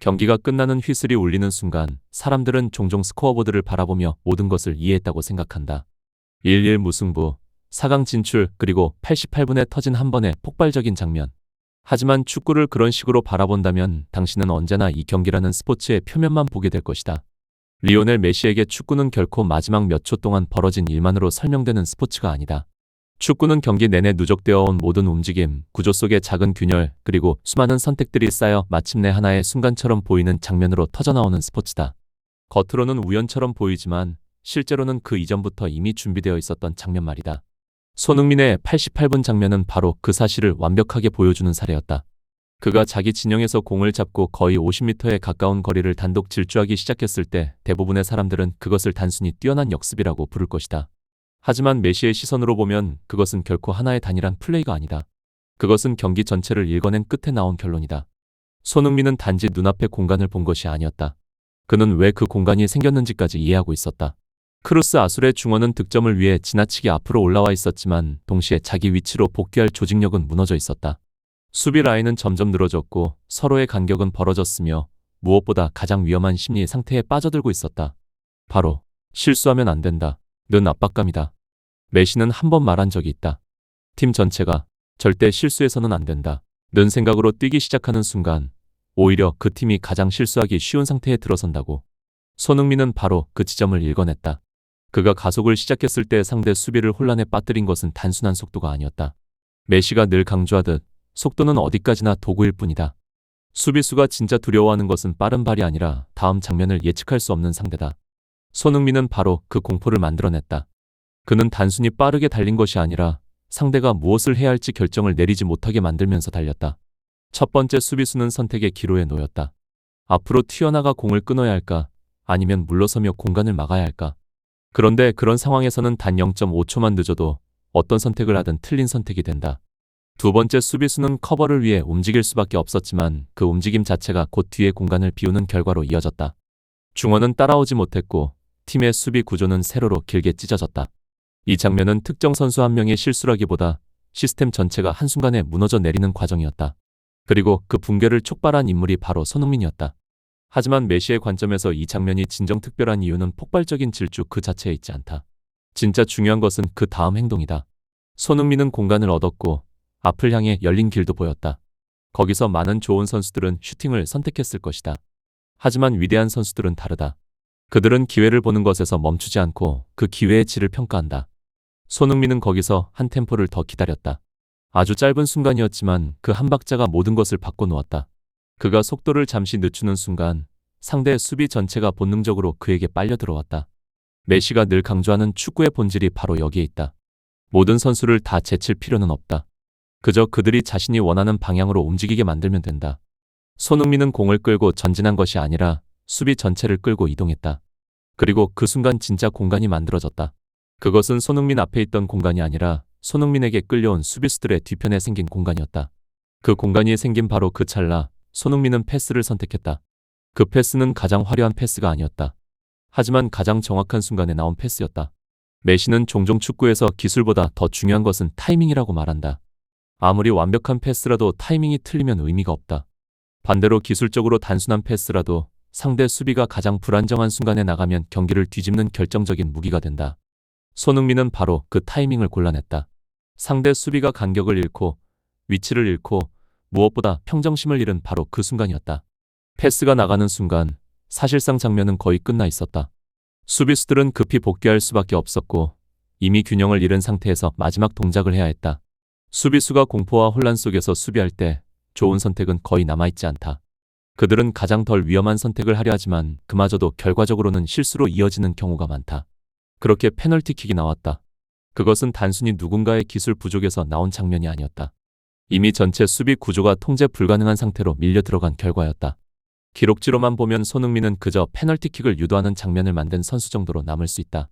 경기가 끝나는 휘슬이 울리는 순간 사람들은 종종 스코어보드를 바라보며 모든 것을 이해했다고 생각한다. 1-1 무승부, 4강 진출, 그리고 88분에 터진 한 번의 폭발적인 장면. 하지만 축구를 그런 식으로 바라본다면 당신은 언제나 이 경기라는 스포츠의 표면만 보게 될 것이다. 리오넬 메시에게 축구는 결코 마지막 몇 초 동안 벌어진 일만으로 설명되는 스포츠가 아니다. 축구는 경기 내내 누적되어 온 모든 움직임, 구조 속의 작은 균열, 그리고 수많은 선택들이 쌓여 마침내 하나의 순간처럼 보이는 장면으로 터져나오는 스포츠다. 겉으로는 우연처럼 보이지만 실제로는 그 이전부터 이미 준비되어 있었던 장면 말이다. 손흥민의 88분 장면은 바로 그 사실을 완벽하게 보여주는 사례였다. 그가 자기 진영에서 공을 잡고 거의 50m에 가까운 거리를 단독 질주하기 시작했을 때 대부분의 사람들은 그것을 단순히 뛰어난 역습이라고 부를 것이다. 하지만 메시의 시선으로 보면 그것은 결코 하나의 단일한 플레이가 아니다. 그것은 경기 전체를 읽어낸 끝에 나온 결론이다. 손흥민은 단지 눈앞의 공간을 본 것이 아니었다. 그는 왜 그 공간이 생겼는지까지 이해하고 있었다. 크루스 아술의 중원은 득점을 위해 지나치게 앞으로 올라와 있었지만 동시에 자기 위치로 복귀할 조직력은 무너져 있었다. 수비 라인은 점점 늘어졌고 서로의 간격은 벌어졌으며 무엇보다 가장 위험한 심리 상태에 빠져들고 있었다. 바로 실수하면 안 된다. 는 압박감이다. 메시는 한 번 말한 적이 있다. 팀 전체가 절대 실수해서는 안 된다. 는 생각으로 뛰기 시작하는 순간 오히려 그 팀이 가장 실수하기 쉬운 상태에 들어선다고. 손흥민은 바로 그 지점을 읽어냈다. 그가 가속을 시작했을 때 상대 수비를 혼란에 빠뜨린 것은 단순한 속도가 아니었다. 메시가 늘 강조하듯 속도는 어디까지나 도구일 뿐이다. 수비수가 진짜 두려워하는 것은 빠른 발이 아니라 다음 장면을 예측할 수 없는 상대다. 손흥민은 바로 그 공포를 만들어냈다. 그는 단순히 빠르게 달린 것이 아니라 상대가 무엇을 해야 할지 결정을 내리지 못하게 만들면서 달렸다. 첫 번째 수비수는 선택의 기로에 놓였다. 앞으로 튀어나가 공을 끊어야 할까? 아니면 물러서며 공간을 막아야 할까? 그런데 그런 상황에서는 단 0.5초만 늦어도 어떤 선택을 하든 틀린 선택이 된다. 두 번째 수비수는 커버를 위해 움직일 수밖에 없었지만 그 움직임 자체가 곧 뒤에 공간을 비우는 결과로 이어졌다. 중원은 따라오지 못했고 팀의 수비 구조는 세로로 길게 찢어졌다. 이 장면은 특정 선수 한 명의 실수라기보다 시스템 전체가 한순간에 무너져 내리는 과정이었다. 그리고 그 붕괴를 촉발한 인물이 바로 손흥민이었다. 하지만 메시의 관점에서 이 장면이 진정 특별한 이유는 폭발적인 질주 그 자체에 있지 않다. 진짜 중요한 것은 그 다음 행동이다. 손흥민은 공간을 얻었고 앞을 향해 열린 길도 보였다. 거기서 많은 좋은 선수들은 슈팅을 선택했을 것이다. 하지만 위대한 선수들은 다르다. 그들은 기회를 보는 것에서 멈추지 않고 그 기회의 질을 평가한다. 손흥민은 거기서 한 템포를 더 기다렸다. 아주 짧은 순간이었지만 그 한 박자가 모든 것을 바꿔놓았다. 그가 속도를 잠시 늦추는 순간 상대의 수비 전체가 본능적으로 그에게 빨려 들어왔다. 메시가 늘 강조하는 축구의 본질이 바로 여기에 있다. 모든 선수를 다 제칠 필요는 없다. 그저 그들이 자신이 원하는 방향으로 움직이게 만들면 된다. 손흥민은 공을 끌고 전진한 것이 아니라 수비 전체를 끌고 이동했다. 그리고 그 순간 진짜 공간이 만들어졌다. 그것은 손흥민 앞에 있던 공간이 아니라 손흥민에게 끌려온 수비수들의 뒤편에 생긴 공간이었다. 그 공간이 생긴 바로 그 찰나 손흥민은 패스를 선택했다. 그 패스는 가장 화려한 패스가 아니었다. 하지만 가장 정확한 순간에 나온 패스였다. 메시는 종종 축구에서 기술보다 더 중요한 것은 타이밍이라고 말한다. 아무리 완벽한 패스라도 타이밍이 틀리면 의미가 없다. 반대로 기술적으로 단순한 패스라도 상대 수비가 가장 불안정한 순간에 나가면 경기를 뒤집는 결정적인 무기가 된다. 손흥민은 바로 그 타이밍을 골라냈다. 상대 수비가 간격을 잃고 위치를 잃고 무엇보다 평정심을 잃은 바로 그 순간이었다. 패스가 나가는 순간 사실상 장면은 거의 끝나 있었다. 수비수들은 급히 복귀할 수밖에 없었고 이미 균형을 잃은 상태에서 마지막 동작을 해야 했다. 수비수가 공포와 혼란 속에서 수비할 때 좋은 선택은 거의 남아있지 않다. 그들은 가장 덜 위험한 선택을 하려 하지만 그마저도 결과적으로는 실수로 이어지는 경우가 많다. 그렇게 페널티킥이 나왔다. 그것은 단순히 누군가의 기술 부족에서 나온 장면이 아니었다. 이미 전체 수비 구조가 통제 불가능한 상태로 밀려 들어간 결과였다. 기록지로만 보면 손흥민은 그저 페널티킥을 유도하는 장면을 만든 선수 정도로 남을 수 있다.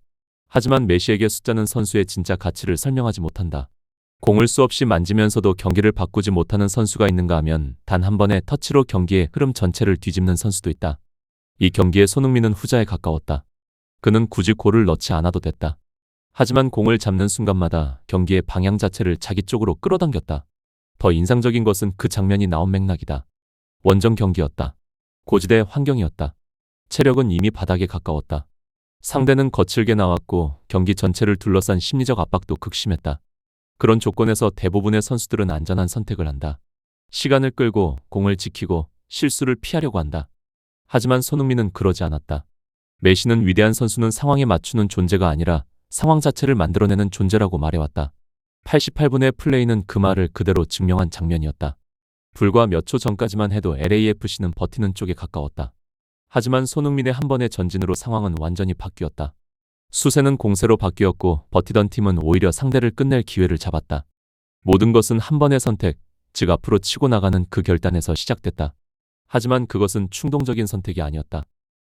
하지만 메시에게 숫자는 선수의 진짜 가치를 설명하지 못한다. 공을 수없이 만지면서도 경기를 바꾸지 못하는 선수가 있는가 하면 단 한 번의 터치로 경기의 흐름 전체를 뒤집는 선수도 있다. 이 경기에 손흥민은 후자에 가까웠다. 그는 굳이 골을 넣지 않아도 됐다. 하지만 공을 잡는 순간마다 경기의 방향 자체를 자기 쪽으로 끌어당겼다. 더 인상적인 것은 그 장면이 나온 맥락이다. 원정 경기였다. 고지대 환경이었다. 체력은 이미 바닥에 가까웠다. 상대는 거칠게 나왔고 경기 전체를 둘러싼 심리적 압박도 극심했다. 그런 조건에서 대부분의 선수들은 안전한 선택을 한다. 시간을 끌고 공을 지키고 실수를 피하려고 한다. 하지만 손흥민은 그러지 않았다. 메시는 위대한 선수는 상황에 맞추는 존재가 아니라 상황 자체를 만들어내는 존재라고 말해왔다. 88분의 플레이는 그 말을 그대로 증명한 장면이었다. 불과 몇 초 전까지만 해도 LAFC는 버티는 쪽에 가까웠다. 하지만 손흥민의 한 번의 전진으로 상황은 완전히 바뀌었다. 수세는 공세로 바뀌었고 버티던 팀은 오히려 상대를 끝낼 기회를 잡았다. 모든 것은 한 번의 선택, 즉 앞으로 치고 나가는 그 결단에서 시작됐다. 하지만 그것은 충동적인 선택이 아니었다.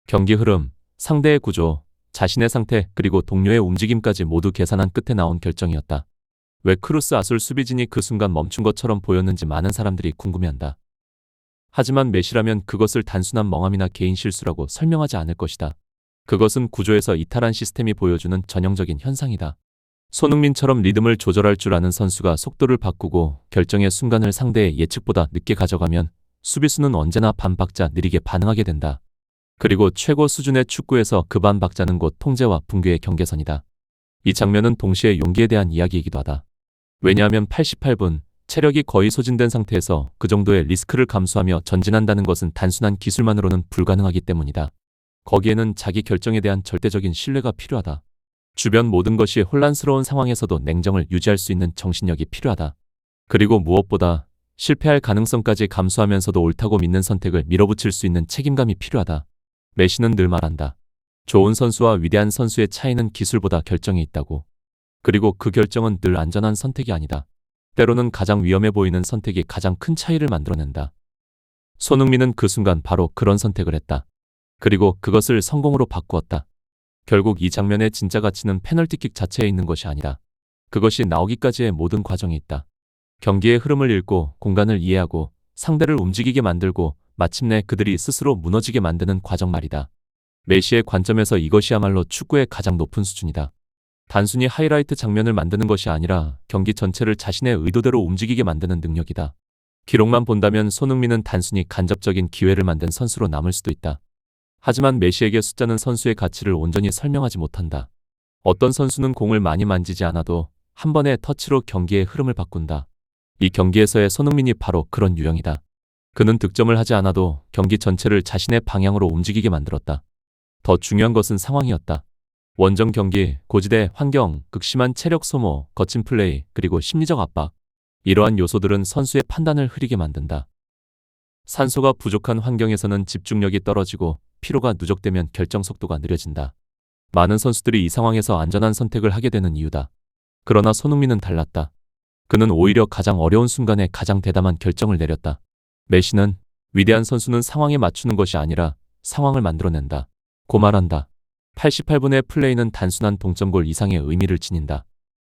경기 흐름, 상대의 구조, 자신의 상태 그리고 동료의 움직임까지 모두 계산한 끝에 나온 결정이었다. 왜 크루스 아술 수비진이 그 순간 멈춘 것처럼 보였는지 많은 사람들이 궁금해한다. 하지만 메시라면 그것을 단순한 멍함이나 개인 실수라고 설명하지 않을 것이다. 그것은 구조에서 이탈한 시스템이 보여주는 전형적인 현상이다. 손흥민처럼 리듬을 조절할 줄 아는 선수가 속도를 바꾸고 결정의 순간을 상대의 예측보다 늦게 가져가면 수비수는 언제나 반박자 느리게 반응하게 된다. 그리고 최고 수준의 축구에서 그 반박자는 곧 통제와 붕괴의 경계선이다. 이 장면은 동시에 용기에 대한 이야기이기도 하다. 왜냐하면 88분, 체력이 거의 소진된 상태에서 그 정도의 리스크를 감수하며 전진한다는 것은 단순한 기술만으로는 불가능하기 때문이다. 거기에는 자기 결정에 대한 절대적인 신뢰가 필요하다. 주변 모든 것이 혼란스러운 상황에서도 냉정을 유지할 수 있는 정신력이 필요하다. 그리고 무엇보다 실패할 가능성까지 감수하면서도 옳다고 믿는 선택을 밀어붙일 수 있는 책임감이 필요하다. 메시는 늘 말한다. 좋은 선수와 위대한 선수의 차이는 기술보다 결정에 있다고. 그리고 그 결정은 늘 안전한 선택이 아니다. 때로는 가장 위험해 보이는 선택이 가장 큰 차이를 만들어낸다. 손흥민은 그 순간 바로 그런 선택을 했다. 그리고 그것을 성공으로 바꾸었다. 결국 이 장면의 진짜 가치는 페널티킥 자체에 있는 것이 아니라 그것이 나오기까지의 모든 과정이 있다. 경기의 흐름을 읽고 공간을 이해하고 상대를 움직이게 만들고 마침내 그들이 스스로 무너지게 만드는 과정 말이다. 메시의 관점에서 이것이야말로 축구의 가장 높은 수준이다. 단순히 하이라이트 장면을 만드는 것이 아니라 경기 전체를 자신의 의도대로 움직이게 만드는 능력이다. 기록만 본다면 손흥민은 단순히 간접적인 기회를 만든 선수로 남을 수도 있다. 하지만 메시에게 숫자는 선수의 가치를 온전히 설명하지 못한다. 어떤 선수는 공을 많이 만지지 않아도 한 번의 터치로 경기의 흐름을 바꾼다. 이 경기에서의 손흥민이 바로 그런 유형이다. 그는 득점을 하지 않아도 경기 전체를 자신의 방향으로 움직이게 만들었다. 더 중요한 것은 상황이었다. 원정 경기, 고지대 환경, 극심한 체력 소모, 거친 플레이, 그리고 심리적 압박. 이러한 요소들은 선수의 판단을 흐리게 만든다. 산소가 부족한 환경에서는 집중력이 떨어지고 피로가 누적되면 결정 속도가 느려진다. 많은 선수들이 이 상황에서 안전한 선택을 하게 되는 이유다. 그러나 손흥민은 달랐다. 그는 오히려 가장 어려운 순간에 가장 대담한 결정을 내렸다. 메시는 위대한 선수는 상황에 맞추는 것이 아니라 상황을 만들어낸다. 고 말한다. 88분의 플레이는 단순한 동점골 이상의 의미를 지닌다.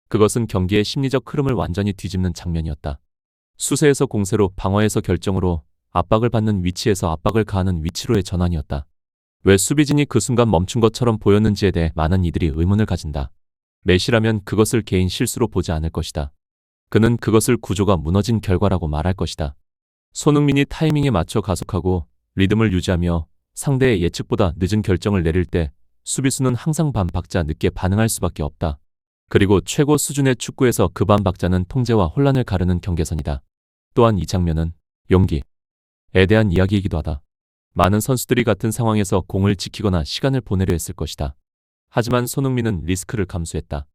그것은 경기의 심리적 흐름을 완전히 뒤집는 장면이었다. 수세에서 공세로, 방어에서 결정으로, 압박을 받는 위치에서 압박을 가하는 위치로의 전환이었다. 왜 수비진이 그 순간 멈춘 것처럼 보였는지에 대해 많은 이들이 의문을 가진다. 메시라면 그것을 개인 실수로 보지 않을 것이다. 그는 그것을 구조가 무너진 결과라고 말할 것이다. 손흥민이 타이밍에 맞춰 가속하고 리듬을 유지하며 상대의 예측보다 늦은 결정을 내릴 때 수비수는 항상 반박자 늦게 반응할 수밖에 없다. 그리고 최고 수준의 축구에서 그 반박자는 통제와 혼란을 가르는 경계선이다. 또한 이 장면은 용기에 대한 이야기이기도 하다. 많은 선수들이 같은 상황에서 공을 지키거나 시간을 보내려 했을 것이다. 하지만 손흥민은 리스크를 감수했다.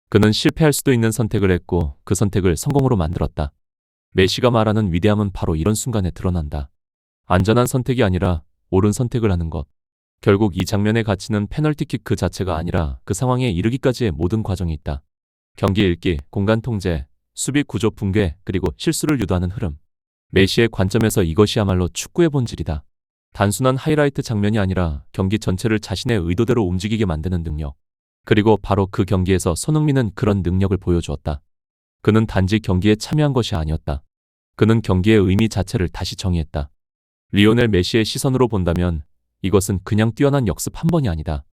그는 실패할 수도 있는 선택을 했고 그 선택을 성공으로 만들었다. 메시가 말하는 위대함은 바로 이런 순간에 드러난다. 안전한 선택이 아니라 옳은 선택을 하는 것. 결국 이 장면의 가치는 페널티킥 그 자체가 아니라 그 상황에 이르기까지의 모든 과정이 있다. 경기 읽기, 공간 통제, 수비 구조 붕괴, 그리고 실수를 유도하는 흐름. 메시의 관점에서 이것이야말로 축구의 본질이다. 단순한 하이라이트 장면이 아니라 경기 전체를 자신의 의도대로 움직이게 만드는 능력. 그리고 바로 그 경기에서 손흥민은 그런 능력을 보여주었다. 그는 단지 경기에 참여한 것이 아니었다. 그는 경기의 의미 자체를 다시 정의했다. 리오넬 메시의 시선으로 본다면 이것은 그냥 뛰어난 역습 한 번이 아니다.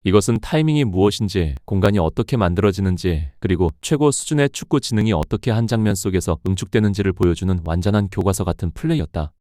이것은 타이밍이 무엇인지, 공간이 어떻게 만들어지는지, 그리고 최고 수준의 축구 지능이 어떻게 한 장면 속에서 응축되는지를 보여주는 완전한 교과서 같은 플레이였다.